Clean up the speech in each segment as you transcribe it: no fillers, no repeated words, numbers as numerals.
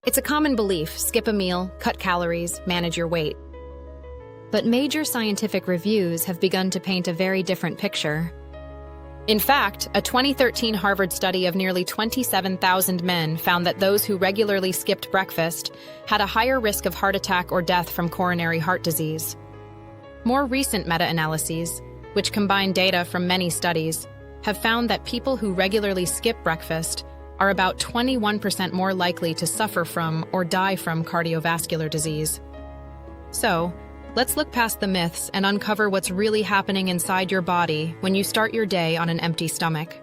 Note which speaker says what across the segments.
Speaker 1: It's a common belief: skip a meal, cut calories, manage your weight. But major scientific reviews have begun to paint a very different picture. In fact, a 2013 Harvard study of nearly 27,000 men found that those who regularly skipped breakfast had a higher risk of heart attack or death from coronary heart disease. More recent meta-analyses, which combine data from many studies, have found that people who regularly skip breakfast are about 21% more likely to suffer from or die from cardiovascular disease. So, let's look past the myths and uncover what's really happening inside your body when you start your day on an empty stomach.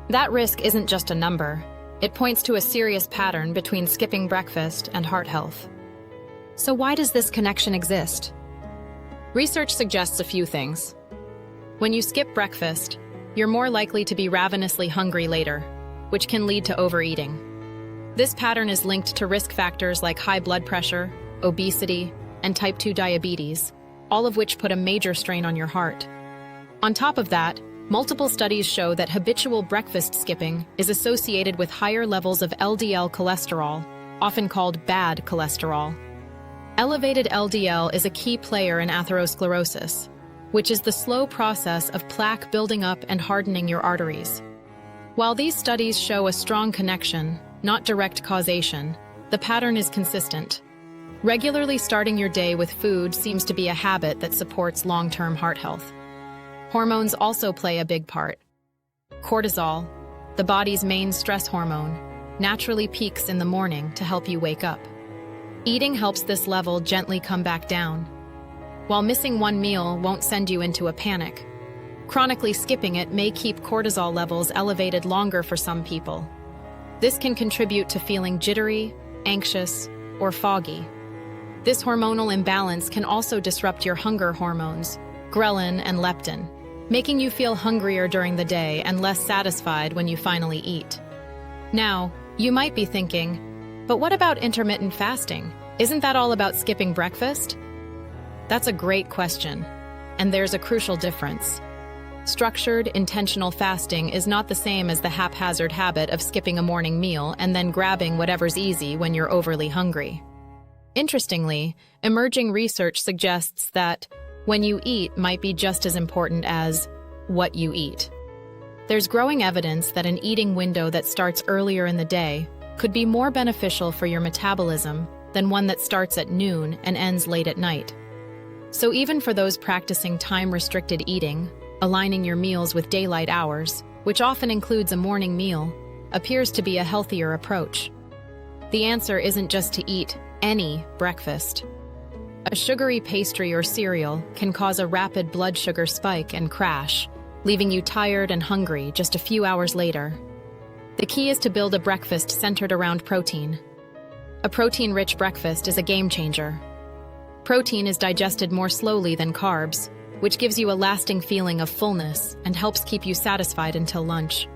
Speaker 1: That risk isn't just a number. It points to a serious pattern between skipping breakfast and heart health. So why does this connection exist? Research suggests a few things. When you skip breakfast, you're more likely to be ravenously hungry later, which can lead to overeating. This pattern is linked to risk factors like high blood pressure, obesity, and type 2 diabetes, all of which put a major strain on your heart. On top of that, multiple studies show that habitual breakfast skipping is associated with higher levels of LDL cholesterol, often called bad cholesterol. Elevated LDL is a key player in atherosclerosis, which is the slow process of plaque building up and hardening your arteries. While these studies show a strong connection, not direct causation, the pattern is consistent. Regularly starting your day with food seems to be a habit that supports long-term heart health. Hormones also play a big part. Cortisol, the body's main stress hormone, naturally peaks in the morning to help you wake up. Eating helps this level gently come back down. While missing one meal won't send you into a panic, chronically skipping it may keep cortisol levels elevated longer for some people. This can contribute to feeling jittery, anxious, or foggy. This hormonal imbalance can also disrupt your hunger hormones, ghrelin and leptin, making you feel hungrier during the day and less satisfied when you finally eat. Now, you might be thinking, but what about intermittent fasting? Isn't that all about skipping breakfast? That's a great question, and there's a crucial difference. Structured, intentional fasting is not the same as the haphazard habit of skipping a morning meal and then grabbing whatever's easy when you're overly hungry. Interestingly, emerging research suggests that when you eat might be just as important as what you eat. There's growing evidence that an eating window that starts earlier in the day could be more beneficial for your metabolism than one that starts at noon and ends late at night. So even for those practicing time-restricted eating, aligning your meals with daylight hours, which often includes a morning meal, appears to be a healthier approach. The answer isn't just to eat any breakfast. A sugary pastry or cereal can cause a rapid blood sugar spike and crash, leaving you tired and hungry just a few hours later. The key is to build a breakfast centered around protein. A protein-rich breakfast is a game changer. Protein is digested more slowly than carbs, which gives you a lasting feeling of fullness and helps keep you satisfied until lunch.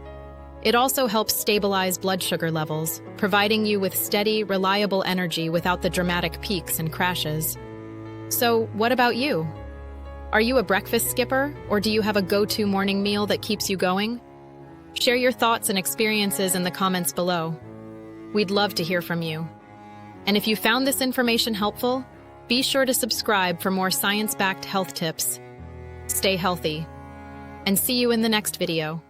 Speaker 1: It also helps stabilize blood sugar levels, providing you with steady, reliable energy without the dramatic peaks and crashes. So, what about you? Are you a breakfast skipper, or do you have a go-to morning meal that keeps you going? Share your thoughts and experiences in the comments below. We'd love to hear from you. And if you found this information helpful, be sure to subscribe for more science-backed health tips. Stay healthy, and see you in the next video.